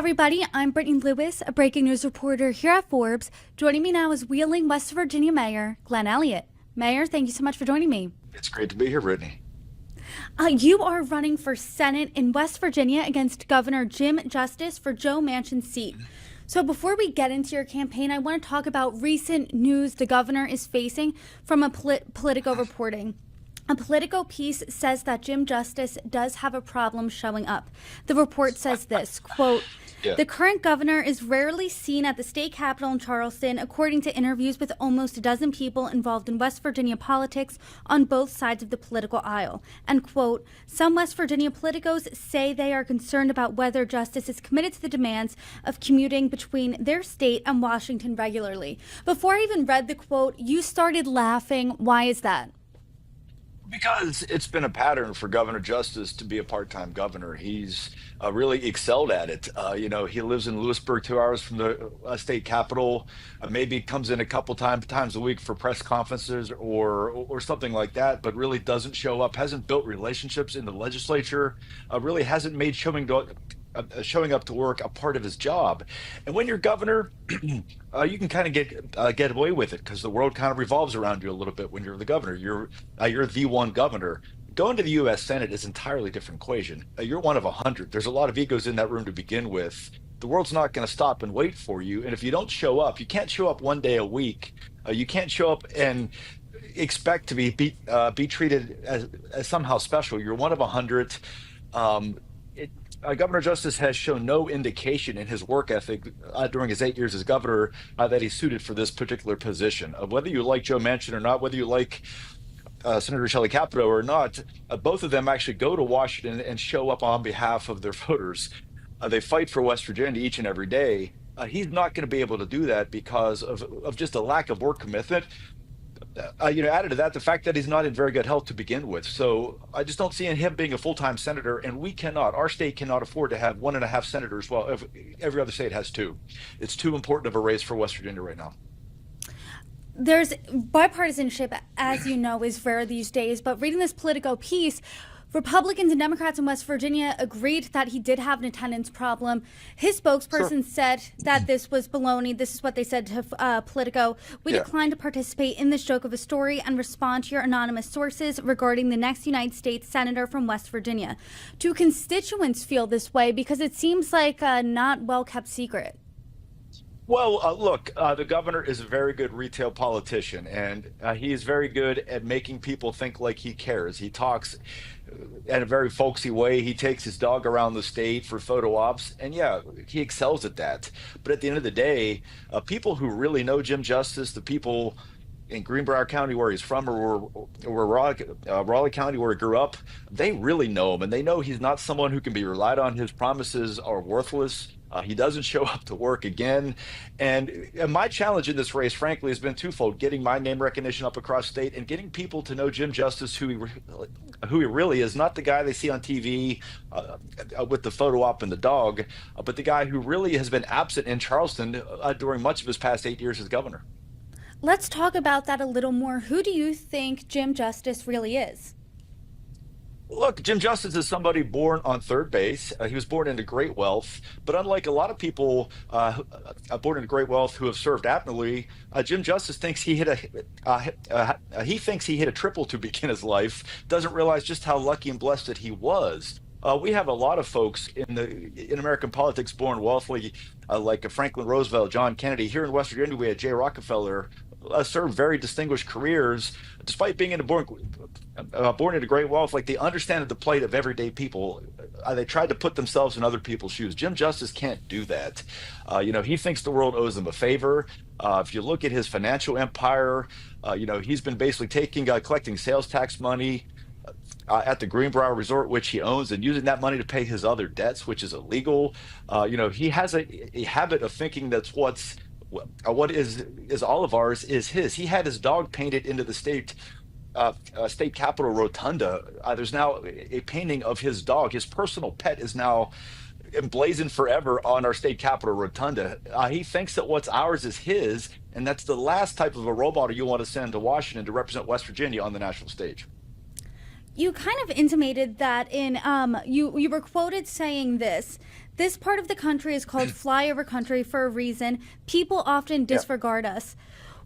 everybody, I'm Brittany Lewis, a breaking news reporter here at Forbes. Joining me now is Wheeling, West Virginia Mayor Glenn Elliott. Mayor, thank you so much for joining me. It's great to be here, Brittany. You are running for Senate in West Virginia against Governor Jim Justice for Joe Manchin's seat. So before we get into your campaign, I want to talk about recent news the governor is facing from a Politico reporting. A Politico piece says that Jim Justice does have a problem showing up. The report says this, quote, The current governor is rarely seen at the state capitol in Charleston, according to interviews with almost a dozen people involved in West Virginia politics on both sides of the political aisle. And, quote, some West Virginia politicos say they are concerned about whether Justice is committed to the demands of commuting between their state and Washington regularly. Before I even read the quote, you started laughing. Why is that? Because it's been a pattern for Governor Justice to be a part-time governor. He's really excelled at it. He lives in Lewisburg, 2 hours from the state capitol. Maybe comes in a couple times a week for press conferences or something like that, but really doesn't show up. Hasn't built relationships in the legislature. Really hasn't made showing up to work a part of his job. And when you're governor, you can kind of get away with it because the world kind of revolves around you a little bit when you're the governor. You're the one governor. Going to the U.S. Senate is an entirely different equation. You're one of 100. There's a lot of egos in that room to begin with. The world's not going to stop and wait for you. And if you don't show up, you can't show up one day a week. You can't show up and expect to be treated as somehow special. You're one of 100. Governor Justice has shown no indication in his work ethic during his 8 years as governor that he's suited for this particular position. Whether you like Joe Manchin or not, whether you like Senator Shelley Capito or not, both of them actually go to Washington and show up on behalf of their voters. They fight for West Virginia each and every day. He's not going to be able to do that because of just a lack of work commitment. Added to that, the fact that he's not in very good health to begin with. So I just don't see him being a full-time senator, and our state cannot afford to have 1.5 senators while every other state has 2. It's too important of a race for West Virginia right now. There's bipartisanship, as you know, is rare these days, but reading this Politico piece, Republicans and Democrats in West Virginia agreed that he did have an attendance problem. His spokesperson said that this was baloney. This is what they said to Politico. We declined to participate in this joke of a story and respond to your anonymous sources regarding the next United States senator from West Virginia. Do constituents feel this way? Because it seems like a not well-kept secret. Well, look, the governor is a very good retail politician, and he is very good at making people think like he cares. He talks in a very folksy way. He takes his dog around the state for photo ops, and he excels at that. But at the end of the day, people who really know Jim Justice, the people in Greenbrier County where he's from or Raleigh County where he grew up, they really know him, and they know he's not someone who can be relied on. His promises are worthless. He doesn't show up to work again. And my challenge in this race, frankly, has been twofold: getting my name recognition up across state and getting people to know Jim Justice, who he really is, not the guy they see on TV with the photo op and the dog, but the guy who really has been absent in Charleston during much of his past 8 years as governor. Let's talk about that a little more. Who do you think Jim Justice really is? Look, Jim Justice is somebody born on third base. He was born into great wealth, but unlike a lot of people born into great wealth who have served admirably, Jim Justice thinks he hit a triple to begin his life. Doesn't realize just how lucky and blessed that he was. We have a lot of folks in American politics born wealthy, like Franklin Roosevelt, John Kennedy. Here in West Virginia, we had Jay Rockefeller. Served very distinguished careers, despite being born into great wealth. Like, they understand the plight of everyday people. They tried to put themselves in other people's shoes. Jim Justice can't do that. He thinks the world owes him a favor. If you look at his financial empire, he's been basically collecting sales tax money at the Greenbrier Resort, which he owns, and using that money to pay his other debts, which is illegal. He has a habit of thinking that's what is all of ours is his. He had his dog painted into the state capitol rotunda. There's now a painting of his dog. His personal pet is now emblazoned forever on our state capitol rotunda. He thinks that what's ours is his, and that's the last type of a role model you want to send to Washington to represent West Virginia on the national stage. You kind of intimated that in you were quoted saying this part of the country is called flyover country for a reason. People often Yeah. disregard us.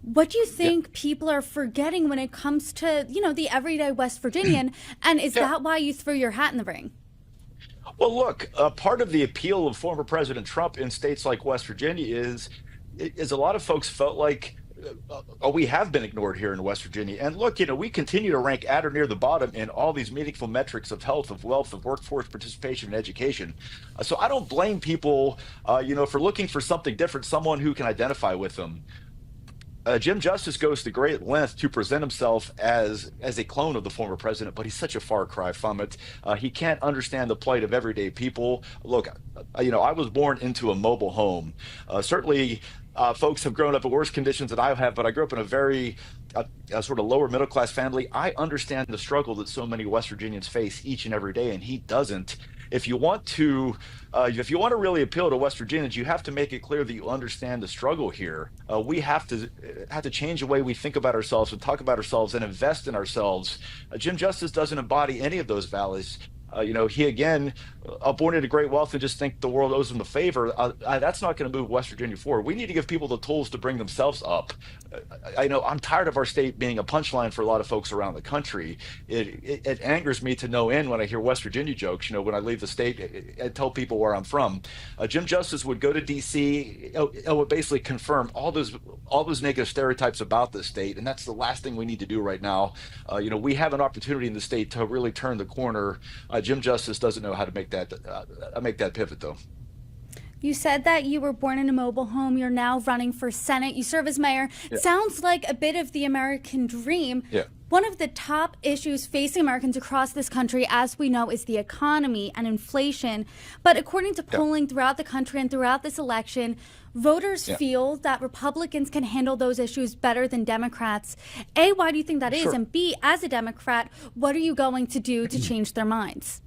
What do you Yeah. think people are forgetting when it comes to, the everyday West Virginian? And is Yeah. that why you threw your hat in the ring? Well, look, part of the appeal of former President Trump in states like West Virginia is a lot of folks felt like we have been ignored here in West Virginia. And look, we continue to rank at or near the bottom in all these meaningful metrics of health, of wealth, of workforce participation, and education. So I don't blame people, for looking for something different, someone who can identify with them. Jim Justice goes to great length to present himself as a clone of the former president, but he's such a far cry from it. He can't understand the plight of everyday people. Look, I was born into a mobile home. Certainly, folks have grown up in worse conditions than I have, but I grew up in a very sort of lower middle class family. I understand the struggle that so many West Virginians face each and every day, and he doesn't. If you want to really appeal to West Virginians, you have to make it clear that you understand the struggle here. We have to change the way we think about ourselves and talk about ourselves and invest in ourselves. Jim Justice doesn't embody any of those values. He again, born into great wealth and just think the world owes him the favor. That's not going to move West Virginia forward. We need to give people the tools to bring themselves up. I know I'm tired of our state being a punchline for a lot of folks around the country. It angers me to no end when I hear West Virginia jokes. When I leave the state and tell people where I'm from. Jim Justice would go to D.C. and would basically confirm all those negative stereotypes about the state, and that's the last thing we need to do right now. We have an opportunity in the state to really turn the corner. Jim Justice doesn't know how to make that pivot, though. You said that you were born in a mobile home. You're now running for Senate. You serve as mayor. Yeah. Sounds like a bit of the American dream. Yeah. One of the top issues facing Americans across this country, as we know, is the economy and inflation. But according to polling throughout the country and throughout this election, voters feel that Republicans can handle those issues better than Democrats. A, why do you think that is? Sure. And B, as a Democrat, what are you going to do to change their minds?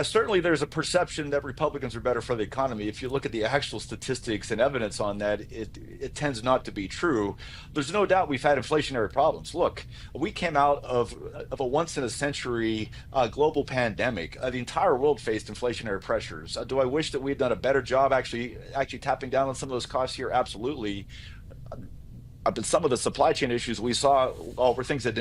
Certainly, there's a perception that Republicans are better for the economy. If you look at the actual statistics and evidence on that, it tends not to be true. There's no doubt we've had inflationary problems. Look, we came out of a once in a century global pandemic. The entire world faced inflationary pressures. Do I wish that we had done a better job actually tapping down on some of those costs here? Absolutely. But some of the supply chain issues we saw were things that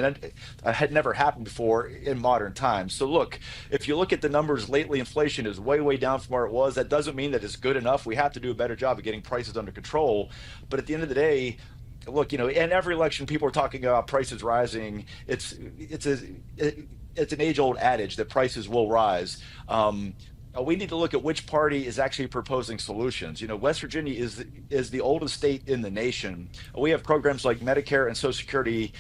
had never happened before in modern times. So look, if you look at the numbers lately, inflation is way, way down from where it was. That doesn't mean that it's good enough. We have to do a better job of getting prices under control. But at the end of the day, look, in every election, people are talking about prices rising. It's an age-old adage that prices will rise. We need to look at which party is actually proposing solutions. West Virginia is the oldest state in the nation. We have programs like Medicare and Social Security,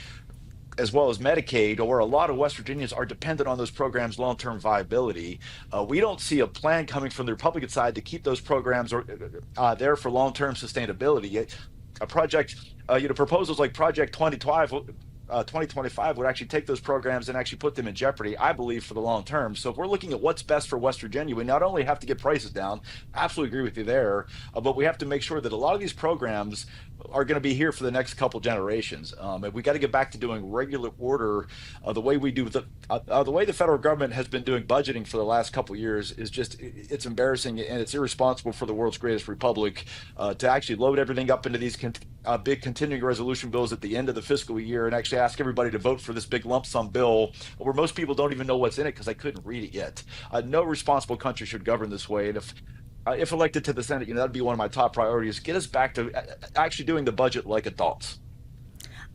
as well as Medicaid, where a lot of West Virginians are dependent on those programs' long-term viability. We don't see a plan coming from the Republican side to keep those programs there for long-term sustainability. Proposals like Project 2025 would actually take those programs and actually put them in jeopardy, I believe, for the long term. So if we're looking at what's best for West Virginia, we not only have to get prices down, absolutely agree with you there, but we have to make sure that a lot of these programs are going to be here for the next couple generations. And we got to get back to doing regular order. The way the federal government has been doing budgeting for the last couple years is it's embarrassing, and it's irresponsible for the world's greatest republic to actually load everything up into these big continuing resolution bills at the end of the fiscal year and actually ask everybody to vote for this big lump sum bill where most people don't even know what's in it because I couldn't read it yet. No responsible country should govern this way. And if elected to the Senate, that'd be one of my top priorities. Get us back to actually doing the budget like adults.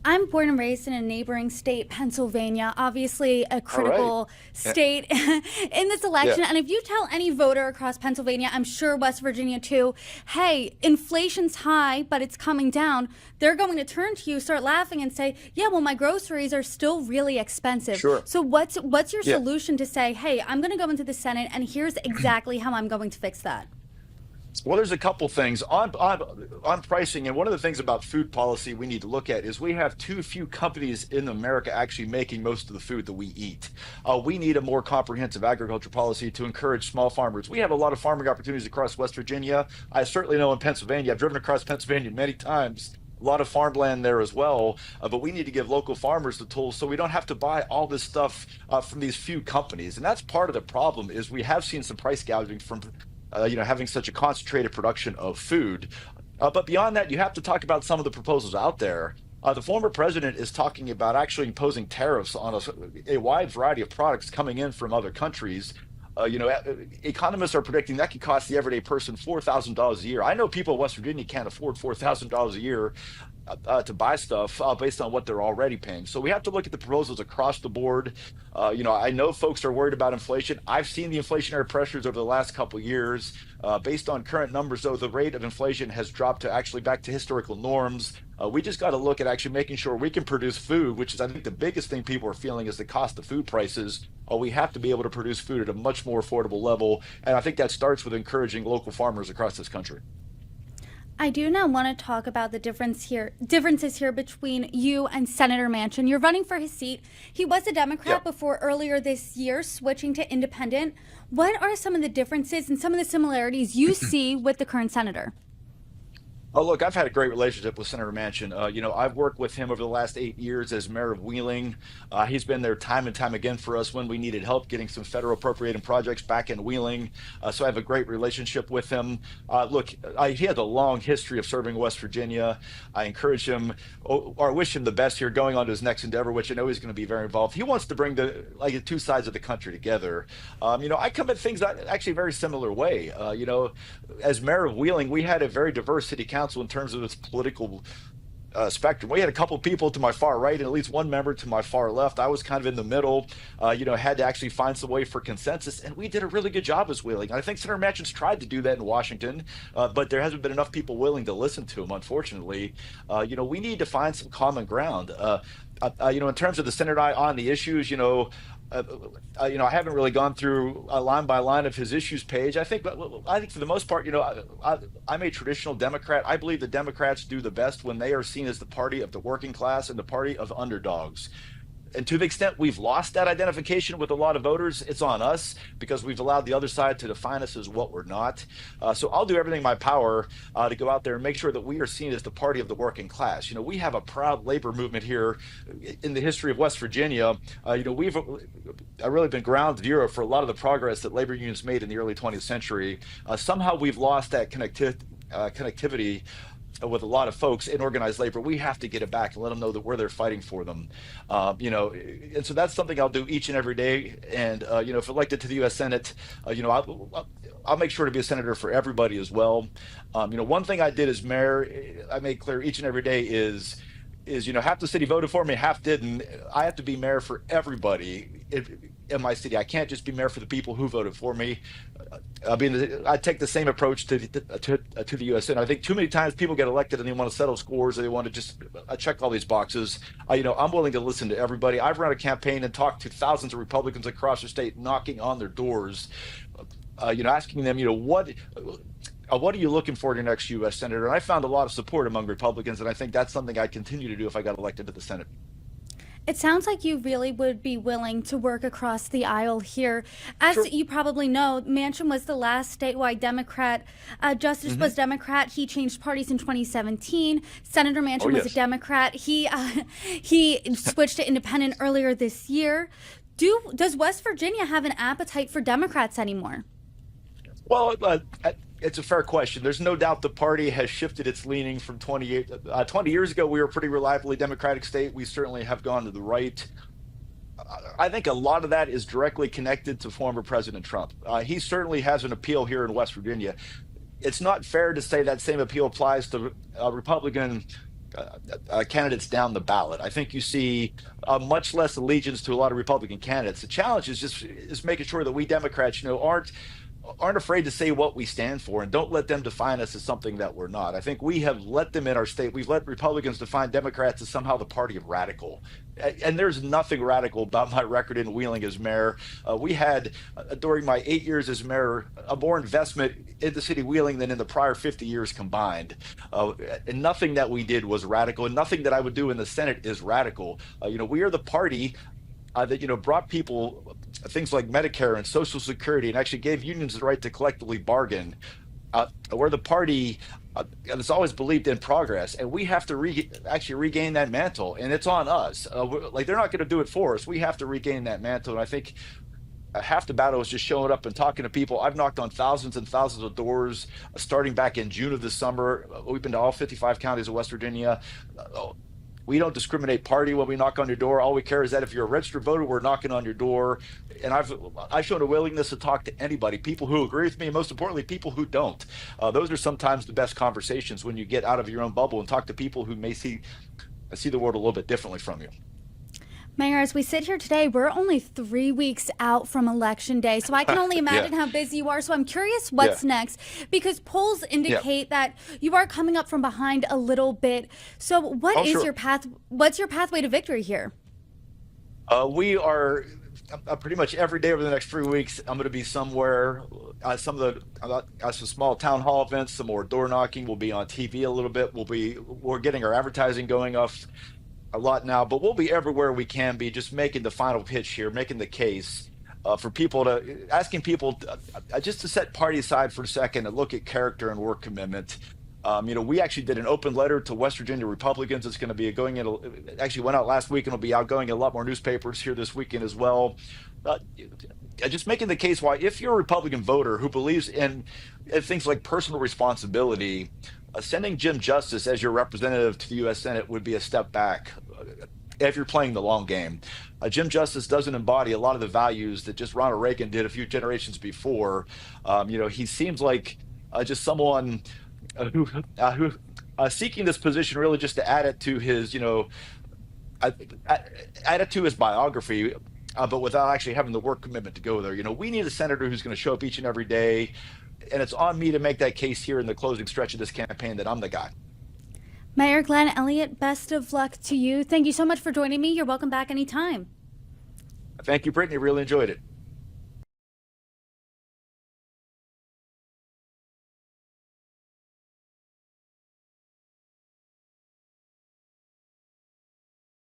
I'm born and raised in a neighboring state, Pennsylvania, obviously a critical state in this election. Yeah. And if you tell any voter across Pennsylvania, I'm sure West Virginia too, hey, inflation's high, but it's coming down, they're going to turn to you, start laughing and say, yeah, well, my groceries are still really expensive. Sure. So what's your solution to say, hey, I'm going to go into the Senate and here's exactly how I'm going to fix that? Well, there's a couple things on pricing, and one of the things about food policy we need to look at is we have too few companies in America actually making most of the food that we eat. We need a more comprehensive agriculture policy to encourage small farmers. We have a lot of farming opportunities across West Virginia. I certainly know in Pennsylvania. I've driven across Pennsylvania many times. a lot of farmland there as well. But we need to give local farmers the tools so we don't have to buy all this stuff from these few companies. And that's part of the problem is we have seen some price gouging from having such a concentrated production of food. But beyond that, you have to talk about some of the proposals out there. The former president is talking about actually imposing tariffs on a wide variety of products coming in from other countries. Economists are predicting that could cost the everyday person $4,000 a year. I know people in West Virginia can't afford $4,000 a year to buy stuff based on what they're already paying. So we have to look at the proposals across the board. I know folks are worried about inflation. I've seen the inflationary pressures over the last couple of years. Based on current numbers, though, the rate of inflation has dropped to actually back to historical norms. We just got to look at actually making sure we can produce food, which is, I think, the biggest thing people are feeling is the cost of food prices. We have to be able to produce food at a much more affordable level. And I think that starts with encouraging local farmers across this country. I do now want to talk about the differences here between you and Senator Manchin. You're running for his seat. He was a Democrat before earlier this year switching to independent. What are some of the differences and some of the similarities you see with the current senator? Oh, look, I've had a great relationship with Senator Manchin. I've worked with him over the last 8 years as mayor of Wheeling. He's been there time and time again for us when we needed help getting some federal appropriated projects back in Wheeling. So I have a great relationship with him. He has a long history of serving West Virginia. I encourage him or wish him the best here going on to his next endeavor, which I know he's going to be very involved. He wants to bring the two sides of the country together. I come at things actually a very similar way. As mayor of Wheeling, we had a very diverse city council in terms of its political spectrum. We had a couple of people to my far right and at least one member to my far left. I was kind of in the middle, had to actually find some way for consensus, and we did a really good job as Wheeling. I think Senator Manchin's tried to do that in Washington, but there hasn't been enough people willing to listen to him, unfortunately. We need to find some common ground. In terms of the Senate on the issues, I haven't really gone through line by line of his issues page. I think for the most part, I'm a traditional Democrat. I believe the Democrats do the best when they are seen as the party of the working class and the party of underdogs. And to the extent we've lost that identification with a lot of voters, it's on us because we've allowed the other side to define us as what we're not. So I'll do everything in my power to go out there and make sure that we are seen as the party of the working class. We have a proud labor movement here in the history of West Virginia. We've really been ground zero for a lot of the progress that labor unions made in the early 20th century. Somehow we've lost that connectivity with a lot of folks in organized labor. We have to get it back and let them know that we're there fighting for them. And so that's something I'll do each and every day. And, if elected to the U.S. Senate, I'll make sure to be a senator for everybody as well. One thing I did as mayor, I made clear each and every day is half the city voted for me, half didn't. I have to be mayor for everybody in my city. I can't just be mayor for the people who voted for me. I take the same approach to the U.S. Senate. I think too many times people get elected and they want to settle scores and they want to just check all these boxes. I'm willing to listen to everybody. I've run a campaign and talked to thousands of Republicans across the state, knocking on their doors, asking them, what are you looking for in your next U.S. Senator? And I found a lot of support among Republicans, and I think that's something I'd continue to do if I got elected to the Senate. It sounds like you really would be willing to work across the aisle here. As you probably know, Manchin was the last statewide Democrat. Justice was Democrat. He changed parties in 2017. Senator Manchin was a Democrat. He switched to independent earlier this year. Does West Virginia have an appetite for Democrats anymore? Well, it's a fair question. There's no doubt the party has shifted its leaning from 20 years ago. We were a pretty reliably Democratic state. We certainly have gone to the right. I think a lot of that is directly connected to former President Trump. He certainly has an appeal here in West Virginia. It's not fair to say that same appeal applies to Republican candidates down the ballot. I think you see much less allegiance to a lot of Republican candidates. The challenge is making sure that we Democrats, aren't afraid to say what we stand for and don't let them define us as something that we're not. I think we have let them in our state. We've let Republicans define Democrats as somehow the party of radical. And there's nothing radical about my record in Wheeling as mayor. We had, during my 8 years as mayor, more investment in the city of Wheeling than in the prior 50 years combined. And nothing that we did was radical, and nothing that I would do in the Senate is radical. We are the party that brought people things like Medicare and Social Security and actually gave unions the right to collectively bargain. we're the party that's always believed in progress, and we have to actually regain that mantle, and it's on us. Like they're not going to do it for us. We have to regain that mantle, and I think half the battle is just showing up and talking to people. I've knocked on thousands and thousands of doors, starting back in June of this summer. We've been to all 55 counties of West Virginia. We don't discriminate party when we knock on your door. All we care is that if you're a registered voter, we're knocking on your door. And I've shown a willingness to talk to anybody, people who agree with me, and most importantly, people who don't. Those are sometimes the best conversations when you get out of your own bubble and talk to people who may see the world a little bit differently from you. Mayor, as we sit here today, we're only 3 weeks out from Election Day, so I can only imagine how busy you are. So I'm curious what's next, because polls indicate that you are coming up from behind a little bit. So what is your path? What's your pathway to victory here? We are pretty much every day over the next 3 weeks. I'm going to be somewhere. Some small town hall events, some more door knocking. We'll be on TV a little bit. We're getting our advertising going off a lot now, but we'll be everywhere we can be, just making the final pitch here, making the case for people asking people just to set party aside for a second and look at character and work commitment. We actually did an open letter to West Virginia Republicans. It's going to be actually went out last week and will be outgoing in a lot more newspapers here this weekend as well. Just making the case why, if you're a Republican voter who believes in things like personal responsibility, sending Jim Justice as your representative to the U.S. Senate would be a step back if you're playing the long game. Jim Justice doesn't embody a lot of the values that just Ronald Reagan did a few generations before. He seems like just someone who seeking this position really just to add it to his, add it to his biography, but without actually having the work commitment to go there. We need a senator who's going to show up each and every day. And it's on me to make that case here in the closing stretch of this campaign that I'm the guy. Mayor Glenn Elliott, best of luck to you. Thank you so much for joining me. You're welcome back anytime. Thank you, Brittany. Really enjoyed it.